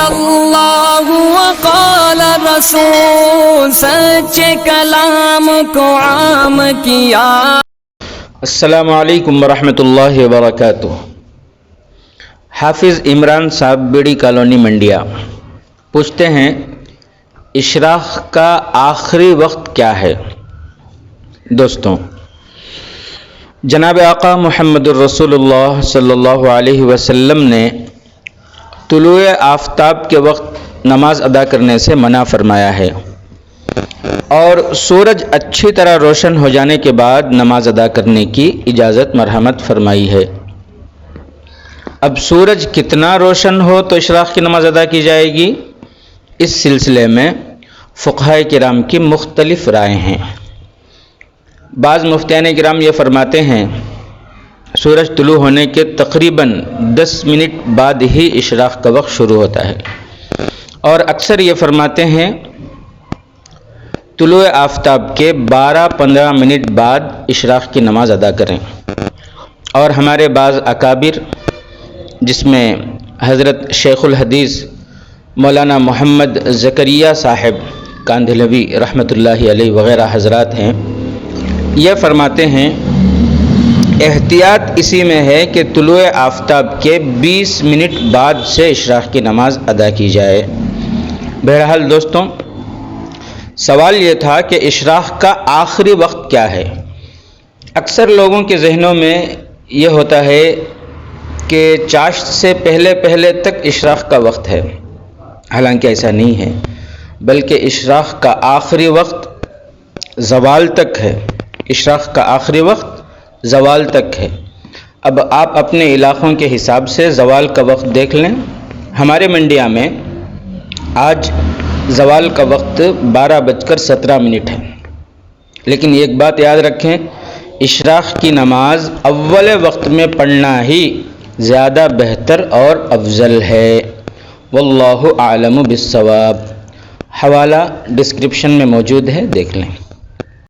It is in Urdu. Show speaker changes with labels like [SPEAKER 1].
[SPEAKER 1] اللہ وقال رسول، سچے کلام کو عام کیا۔
[SPEAKER 2] السلام علیکم ورحمۃ اللہ وبرکاتہ۔ حافظ عمران صاحب، بیڑی کالونی، منڈیا، پوچھتے ہیں اشراق کا آخری وقت کیا ہے؟ دوستوں، جناب آقا محمد الرسول اللہ صلی اللہ علیہ وسلم نے طلوع آفتاب کے وقت نماز ادا کرنے سے منع فرمایا ہے، اور سورج اچھی طرح روشن ہو جانے کے بعد نماز ادا کرنے کی اجازت مرحمت فرمائی ہے۔ اب سورج کتنا روشن ہو تو اشراق کی نماز ادا کی جائے گی، اس سلسلے میں فقہائے کرام کی مختلف رائے ہیں۔ بعض مفتیان کرام یہ فرماتے ہیں سورج طلوع ہونے کے تقریباً 10 منٹ بعد ہی اشراق کا وقت شروع ہوتا ہے، اور اکثر یہ فرماتے ہیں طلوع آفتاب کے 12-15 منٹ بعد اشراق کی نماز ادا کریں۔ اور ہمارے بعض اکابر، جس میں حضرت شیخ الحدیث مولانا محمد زکریا صاحب کاندھلوی رحمۃ اللہ علیہ وغیرہ حضرات ہیں، یہ فرماتے ہیں احتیاط اسی میں ہے کہ طلوع آفتاب کے 20 منٹ بعد سے اشراق کی نماز ادا کی جائے۔ بہرحال دوستوں، سوال یہ تھا کہ اشراق کا آخری وقت کیا ہے؟ اکثر لوگوں کے ذہنوں میں یہ ہوتا ہے کہ چاشت سے پہلے تک اشراق کا وقت ہے، حالانکہ ایسا نہیں ہے، بلکہ اشراق کا آخری وقت زوال تک ہے۔ اشراق کا آخری وقت زوال تک ہے۔ اب آپ اپنے علاقوں کے حساب سے زوال کا وقت دیکھ لیں۔ ہمارے منڈیا میں آج زوال کا وقت 12:17 ہے، لیکن ایک بات یاد رکھیں، اشراق کی نماز اول وقت میں پڑھنا ہی زیادہ بہتر اور افضل ہے۔ واللہ اعلم بالصواب۔ حوالہ ڈسکرپشن میں موجود ہے، دیکھ لیں۔